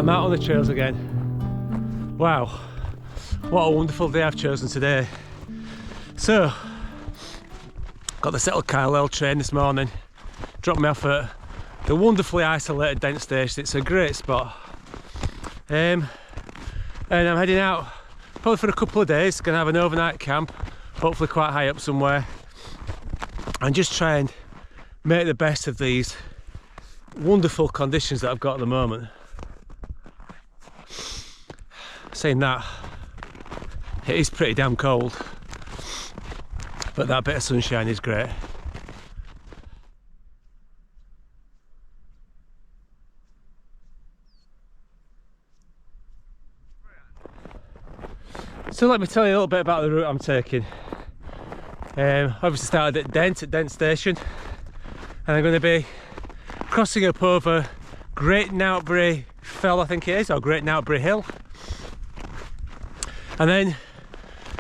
I'm out on the trails again. Wow, what a wonderful day I've chosen today. So, got the Settle Carlisle train this morning, dropped me off at the wonderfully isolated Dent station. It's a great spot. And I'm heading out probably for a couple of days, gonna have an overnight camp, hopefully quite high up somewhere, and just try and make the best of these wonderful conditions that I've got at the moment. Saying that, it is pretty damn cold, but that bit of sunshine is great. So let me tell you a little bit about the route I'm taking. Obviously started at Dent Station, and I'm going to be crossing up over Great Knoutberry Fell, I think it is, or Great Knoutberry Hill, and then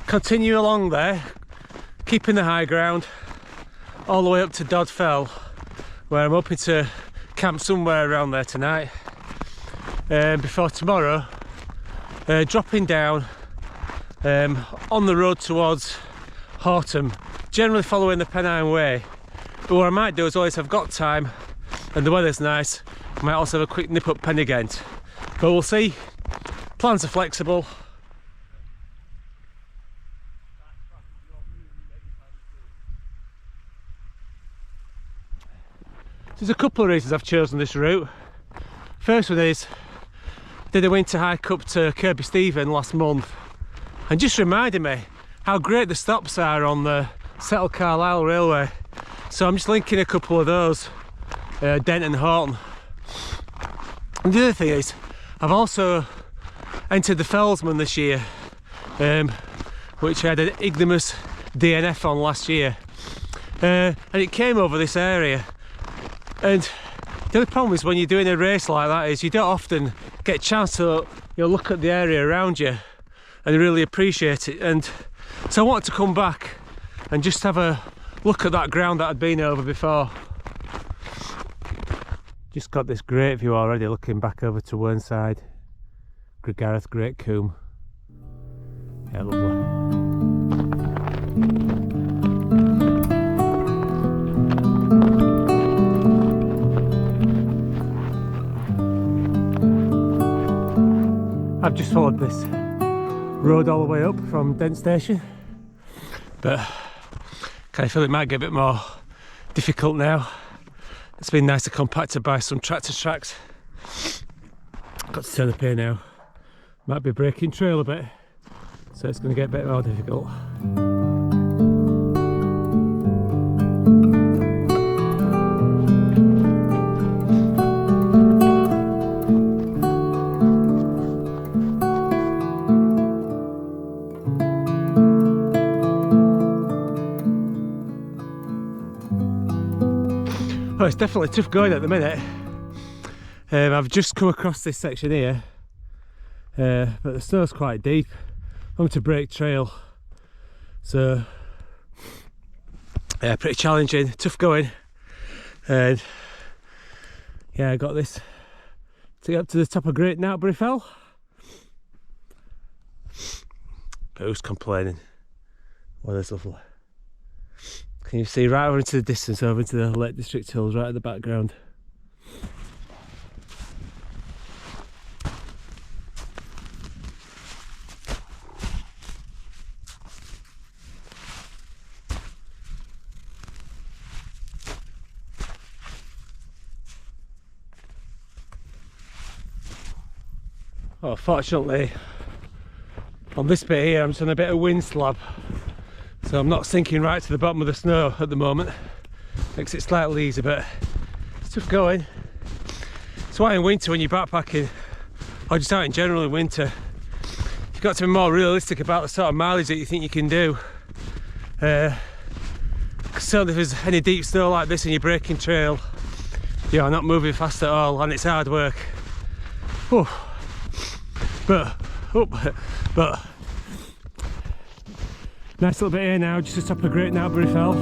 continue along there, keeping the high ground all the way up to Dod Fell, where I'm hoping to camp somewhere around there tonight, before tomorrow dropping down on the road towards Horton, generally following the Pennine Way. But what I might do is, always have got time and the weather's nice, I might also have a quick nip up Pennygent, but we'll see. Plans are flexible. There's a couple of reasons I've chosen this route. First one is, I did a winter hike up to Kirby Stephen last month, and just reminded me how great the stops are on the Settle Carlisle Railway. So I'm just linking a couple of those, Dent and Horton. And the other thing is, I've also entered the Fellsman this year, which I had an ignominious DNF on last year, and it came over this area. And the only problem is, when you're doing a race like that, is you don't often get a chance to look at the area around you and really appreciate it. And so I wanted to come back and just have a look at that ground that I'd been over before. Just got this great view already, looking back over to Whernside, Gregareth, Great Coombe. Yeah, lovely. I've just followed this road all the way up from Dent Station, but kind of feel it might get a bit more difficult now. It's been nicely compacted by some tractor tracks. Got to turn up here now. Might be breaking trail a bit, so it's going to get a bit more difficult. Oh, it's definitely tough going at the minute. I've just come across this section here, but the snow's quite deep. I'm to break trail, so yeah, pretty challenging, tough going. And yeah, I got this to get up to the top of Great Knoutberry Fell. But who's complaining? Weather's lovely. Can you see right over into the distance, over into the Lake District Hills right in the background? Oh, fortunately, on this bit here, I'm just on a bit of wind slab, so I'm not sinking right to the bottom of the snow at the moment. Makes it slightly easier, but it's tough going. It's why in winter, when you're backpacking, or just out in general in winter, you've got to be more realistic about the sort of mileage that you think you can do. Certainly if there's any deep snow like this and you're breaking trail, you're not moving fast at all, and it's hard work. Whew. But nice little bit here now, just to top of Great Knoutberry Fell.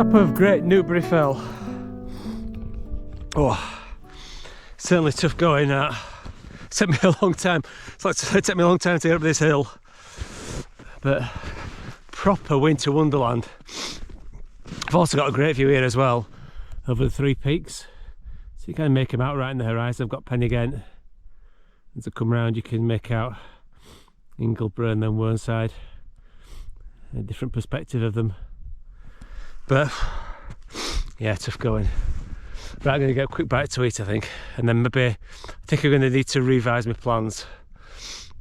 top of Great Knoutberry Fell. Oh, certainly tough going. It took me a long time. It took me a long time to get up this hill, but proper winter wonderland. I've also got a great view here as well over the three peaks, so you can make them out right in the horizon. I've got Dent. As I come round, you can make out Ingleborough and then Whernside. A different perspective of them, but yeah, tough going. Right, I'm going to get a quick bite to eat, I think, and then maybe I think I'm going to need to revise my plans.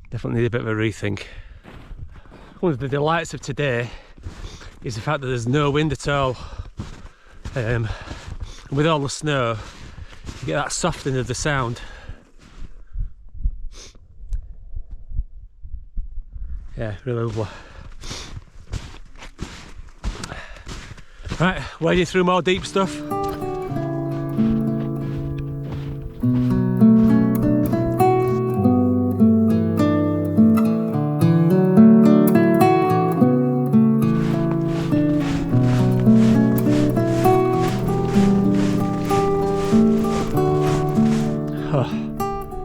Definitely need a bit of a rethink. One of the delights of today is the fact that there's no wind at all. And with all the snow, you get that softening of the sound. Yeah, really lovely. Right, wading through more deep stuff.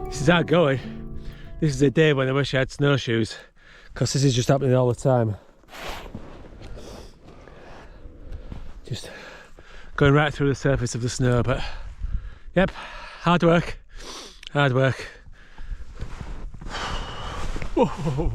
This is outgoing. This is a day when I wish I had snowshoes, because this is just happening all the time. Just going right through the surface of the snow, but yep, hard work, hard work. Whoa.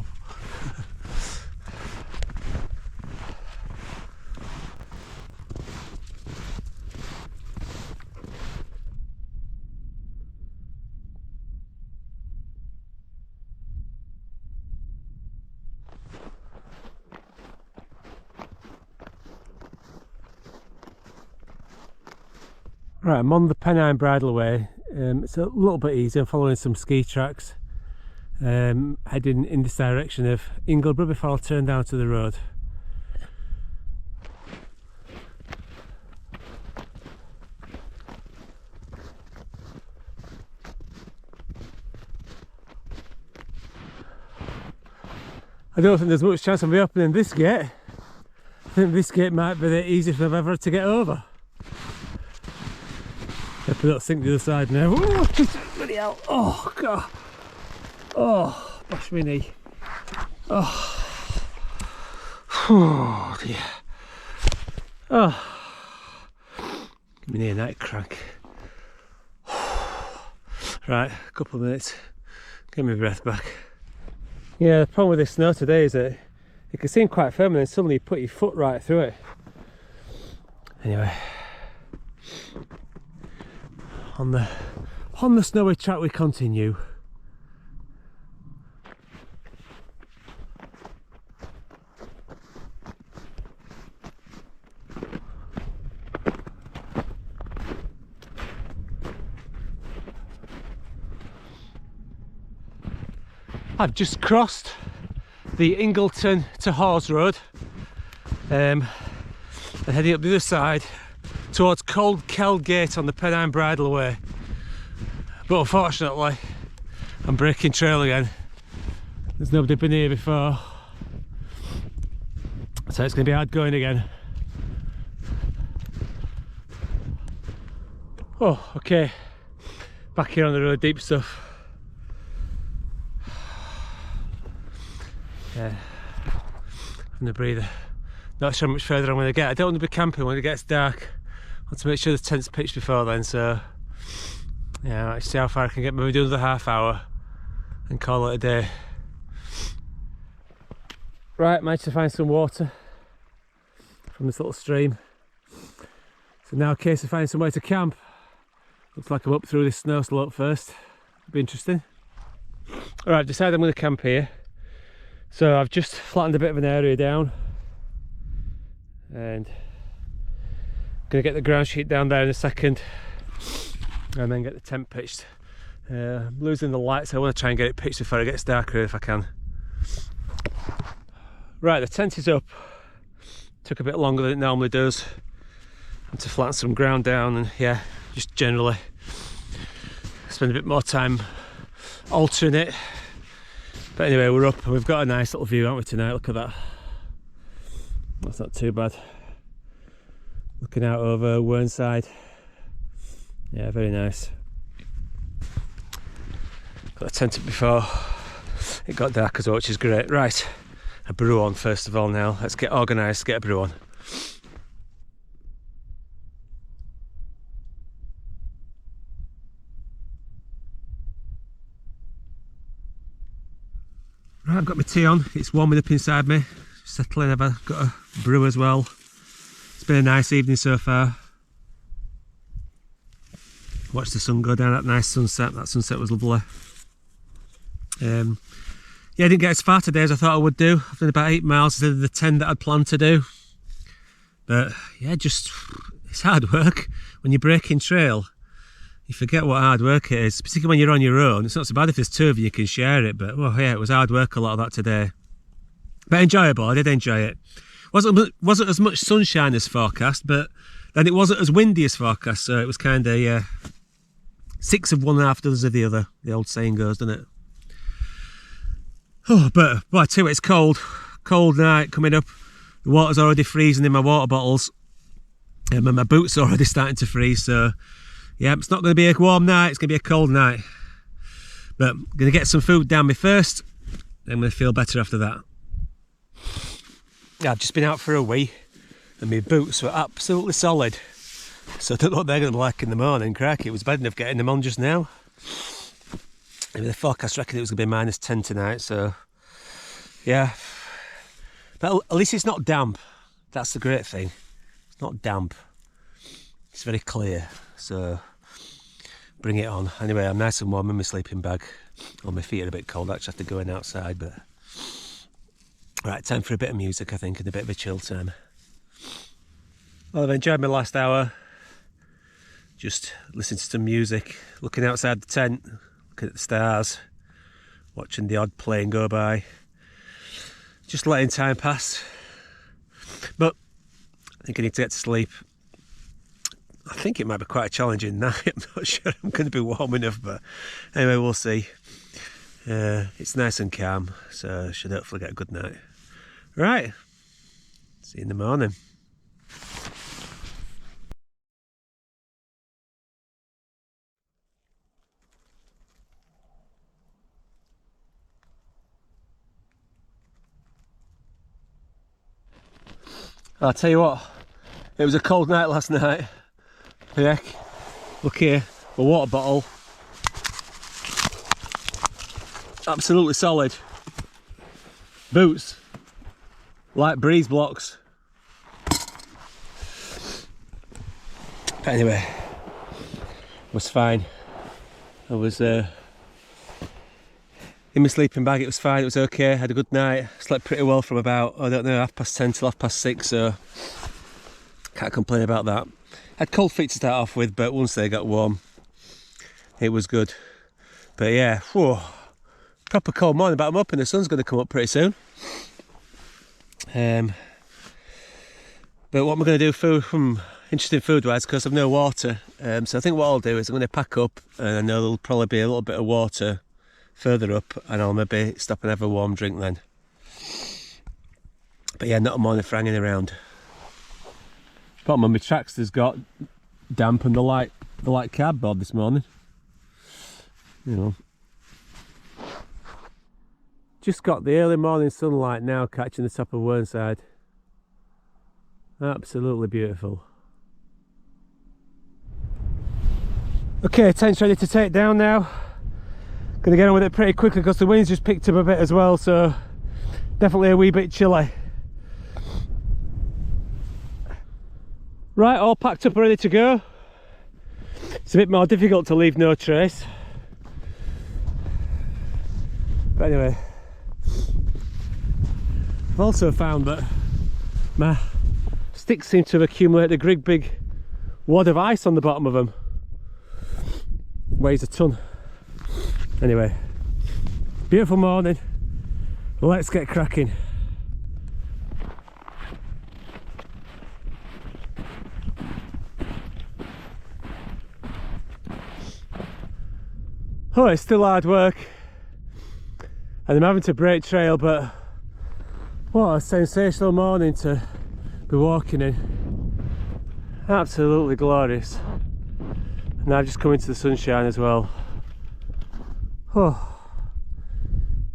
Right, I'm on the Pennine Bridleway. It's a little bit easy. I'm following some ski tracks, heading in this direction of Ingleborough before I'll turn down to the road. I don't think there's much chance of me opening this gate. I think this gate might be the easiest I've ever had to get over. If I don't sink the other side now. Oh, bloody hell. Oh, God. Oh, bash me knee. Oh. Oh, dear. Oh. Give me near night crank. Right, a couple of minutes. Get my breath back. Yeah, the problem with this snow today is that it can seem quite firm and then suddenly you put your foot right through it. Anyway. On the snowy track we continue. I've just crossed the Ingleton to Hawes Road and heading up the other side towards Cold Kell Gate on the Pennine Bridleway, but unfortunately I'm breaking trail again. There's nobody been here before, so it's going to be hard going again. Oh, okay, back here on the road, deep stuff. Yeah, having a breather. Not sure how much further I'm going to get. I don't want to be camping when it gets dark. I want to make sure the tent's pitched before then, so yeah, I'll see how far I can get. Maybe do another half hour and call it a day. Right, managed to find some water from this little stream. So now a case of finding somewhere to camp. Looks like I'm up through this snow slope first. It'll be interesting. Alright, I've decided I'm going to camp here. So I've just flattened a bit of an area down and going to get the ground sheet down there in a second and then get the tent pitched. I'm losing the light, so I want to try and get it pitched before it gets darker if I can. Right, the tent is up. Took a bit longer than it normally does. Had to flatten some ground down and yeah, just generally spend a bit more time altering it. But anyway, we're up and we've got a nice little view, haven't we, tonight? Look at that. That's not too bad. Looking out over Whernside. Yeah, very nice. Got the tent up before it got dark as well, which is great. Right, a brew on first of all now. Let's get organised, get a brew on. Right, I've got my tea on. It's warming up inside me. Settling, I've got a brew as well. It's been a nice evening so far. Watched the sun go down, that nice sunset. That sunset was lovely. Yeah, I didn't get as far today as I thought I would do. I've done about 8 miles instead of the 10 that I'd planned to do. But yeah, just, it's hard work. When you're breaking trail, you forget what hard work it is, particularly when you're on your own. It's not so bad if there's 2 of you, you can share it, but well, yeah, it was hard work, a lot of that today. But enjoyable, I did enjoy it. Wasn't as much sunshine as forecast, but then it wasn't as windy as forecast, so it was kind of, yeah, 6 of one, half dozen of the other, the old saying goes, doesn't it? Oh, but well, I tell you, it's cold night coming up. The water's already freezing in my water bottles, and my boots are already starting to freeze, so yeah, it's not going to be a warm night, it's going to be a cold night. But I'm going to get some food down me first, then I'm going to feel better after that. Yeah, I've just been out for a wee, and my boots were absolutely solid. So I don't know what they're going to be like in the morning. Cracky, it was bad enough getting them on just now. Maybe the forecast reckoned it was going to be -10 tonight, so yeah. But at least it's not damp. That's the great thing. It's not damp. It's very clear, so bring it on. Anyway, I'm nice and warm in my sleeping bag. Well, my feet are a bit cold actually after going outside, but right, time for a bit of music, I think, and a bit of a chill time. Well, I've enjoyed my last hour. Just listening to some music, looking outside the tent, looking at the stars, watching the odd plane go by, just letting time pass. But I think I need to get to sleep. I think it might be quite a challenging night. I'm not sure I'm going to be warm enough, but anyway, we'll see. It's nice and calm, so I should hopefully get a good night. Right, see you in the morning. I'll tell you what, it was a cold night last night. Heck, look here, a water bottle, absolutely solid. Boots, light breeze blocks. But anyway, it was fine. I was in my sleeping bag, it was fine, it was okay, I had a good night. Slept pretty well from about, I don't know, 10:30 till 6:30, so can't complain about that. Had cold feet to start off with, but once they got warm, it was good. But yeah, whoa, proper cold morning, but I'm hoping the sun's going to come up pretty soon. But what am I going to do interesting food wise, because I've no water, so I think what I'll do is I'm going to pack up, and I know there'll probably be a little bit of water further up, and I'll maybe stop and have a warm drink then. But yeah, not a morning for hanging around. Bottom of my trackster's got damp and the light cardboard this morning. You know, just got the early morning sunlight now catching the top of Whernside. Absolutely beautiful. Okay, tent's ready to take down now. Gonna get on with it pretty quickly because the wind's just picked up a bit as well, so definitely a wee bit chilly. Right, all packed up and ready to go. It's a bit more difficult to leave no trace. But anyway, I've also found that my sticks seem to have accumulated a great big wad of ice on the bottom of them. Weighs a ton. Anyway, beautiful morning. Let's get cracking. Oh, it's still hard work, and I'm having to break trail, but what a sensational morning to be walking in. Absolutely glorious. And I've just come into the sunshine as well. Oh,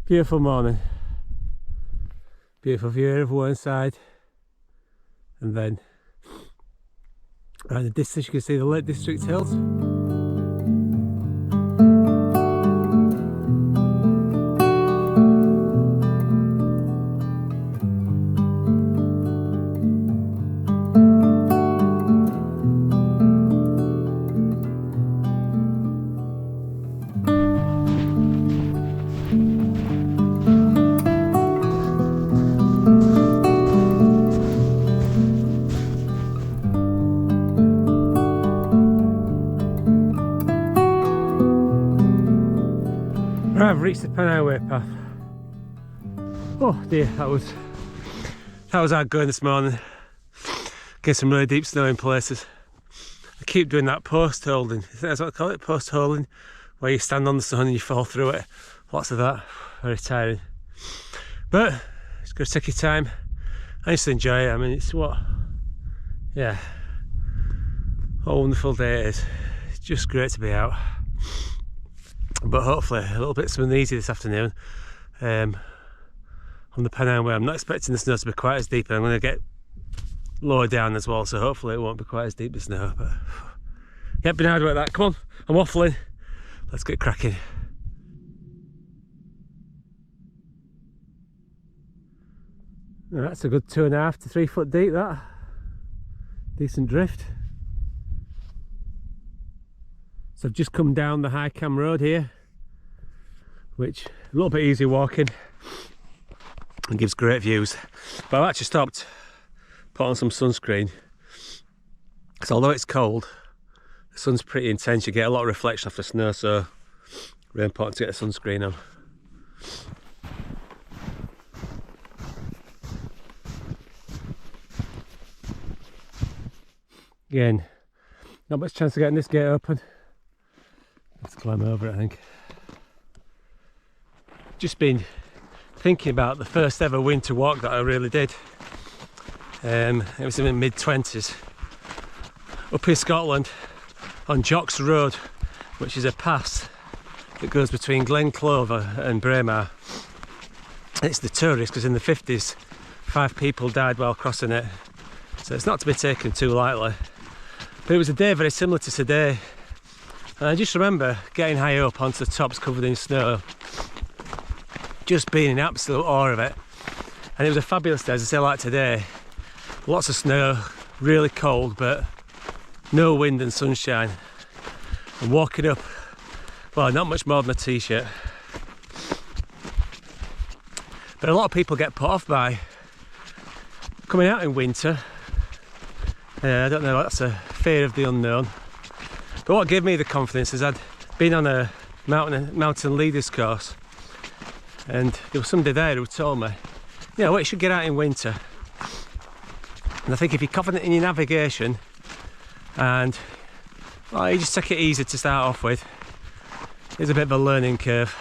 beautiful morning. Beautiful view of one side, and then around the distance you can see the Lake District hills. Right, I've reached the Pan Highway path. Oh dear, that was hard going this morning. Getting some really deep snow in places. I keep doing that post holding. That's what I call it, post holding, where you stand on the sun and you fall through it. Lots of that. Very tiring. But it's going to take your time. I just enjoy it. I mean, it's what a wonderful day it is. It's just great to be out. But hopefully a little bit something easy this afternoon on the Pan Highway. I'm not expecting the snow to be quite as deep, and I'm going to get lower down as well, so hopefully it won't be quite as deep the snow. But yeah, been hard about that. Come on, I'm waffling. Let's get cracking. Now, that's a good 2.5 to 3 foot deep, that. Decent drift. So I've just come down the High Cam Road here, which a little bit easier walking and gives great views. But I've actually stopped, put on some sunscreen, because although it's cold, the sun's pretty intense. You get a lot of reflection off the snow, so really important to get the sunscreen on. Again, not much chance of getting this gate open. Let's climb over it, I think. Just been thinking about the first ever winter walk that I really did. It was in my mid-20s. Up in Scotland on Jocks Road, which is a pass that goes between Glenclover and Braemar. It's the tourist, because in the 50s 5 people died while crossing it. So it's not to be taken too lightly. But it was a day very similar to today. And I just remember getting high up onto the tops covered in snow, just being in absolute awe of it. And it was a fabulous day, as I say, like today. Lots of snow, really cold, but no wind and sunshine. And walking up, well, not much more than a t-shirt. But a lot of people get put off by coming out in winter. I don't know, that's a fear of the unknown. But what gave me the confidence is I'd been on a mountain leaders course, and there was somebody there who told me, you know, you should get out in winter. And I think if you're confident in your navigation and you just take it easy to start off with, there's a bit of a learning curve.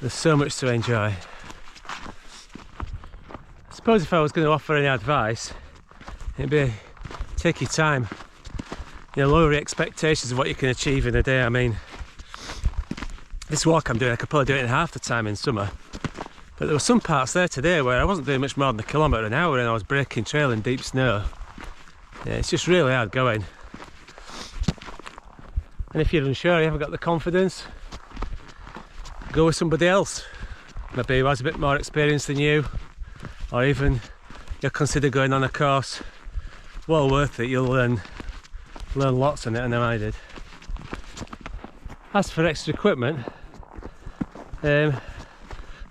There's so much to enjoy. I suppose if I was going to offer any advice, it'd be take your time. You know, lower your expectations of what you can achieve in a day. I mean, this walk I'm doing, I could probably do it in half the time in summer. But there were some parts there today where I wasn't doing much more than 1 kilometre an hour and I was breaking trail in deep snow. Yeah, it's just really hard going. And if you're unsure, you haven't got the confidence, go with somebody else. Maybe who has a bit more experience than you, or even you'll consider going on a course. Well worth it, you'll learn lots on it. I know I did. As for extra equipment, I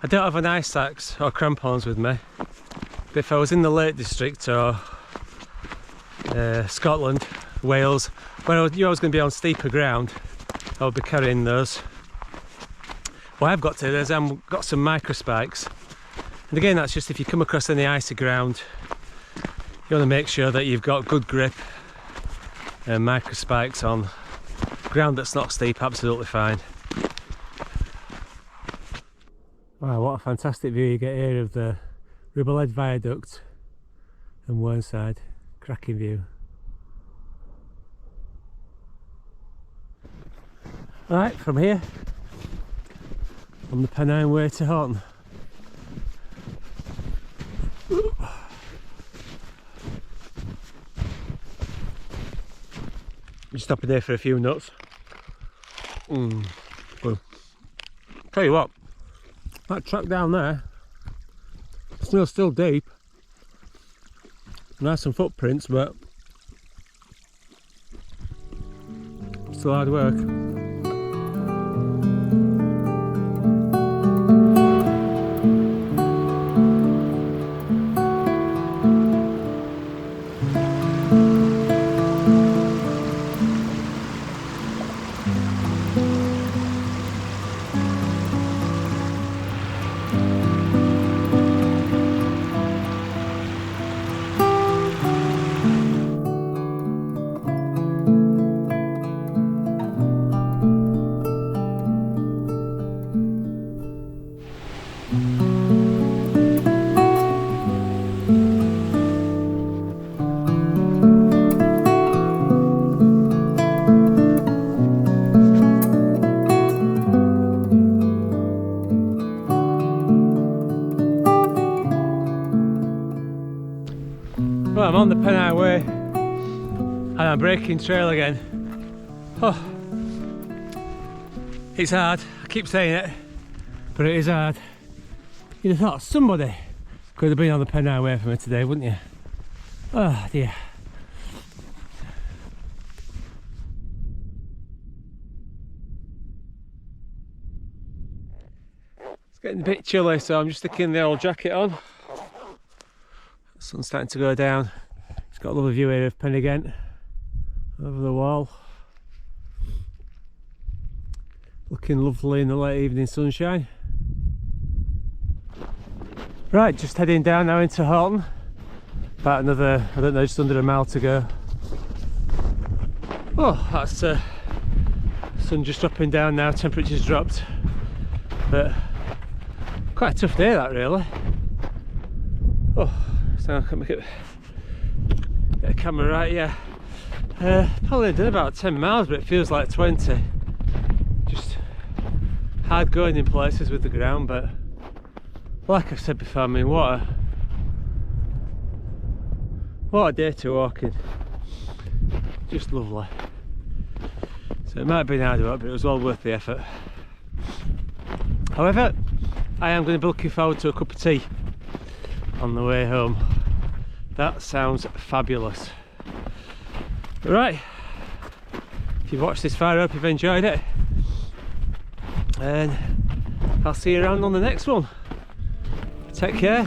don't have an ice axe or crampons with me, but if I was in the Lake District or Scotland, Wales, where I was going to be on steeper ground, I would be carrying those. What I've got to do is I've got some micro spikes, and again that's just if you come across any icy ground, you want to make sure that you've got good grip. Micro spikes on ground that's not steep, absolutely fine. Wow, what a fantastic view you get here of the Ribblesdale Viaduct and Whernside. Cracking view. Right, from here, on the Pennine way to Horton. Just stopping there for a few nuts. Well, tell you what, that track down there, still deep. Nice some footprints, but still hard work. Well, I'm on the Pennine Way and I'm breaking trail again. Oh, it's hard, I keep saying it, but it is hard. You'd have thought somebody could have been on the Pennine Way for me today, wouldn't you? Oh dear. It's getting a bit chilly, so I'm just sticking the old jacket on. The sun's starting to go down. It's got a lovely view here of Dent over the wall. Looking lovely in the late evening sunshine. Right, just heading down now into Horton. About another, I don't know, just under a mile to go. Oh, that's sun just dropping down now, temperature's dropped. But quite a tough day that really. Oh, so I can get a camera right, yeah. Probably did about 10 miles, but it feels like 20. Just hard going in places with the ground, but like I've said before, I mean, what a day to walk in. Just lovely. So it might have been hard work, but it was well worth the effort. However, I am going to be looking forward to a cup of tea on the way home. That sounds fabulous. Right, if you've watched this far, I hope you've enjoyed it, and I'll see you around on the next one. Take care.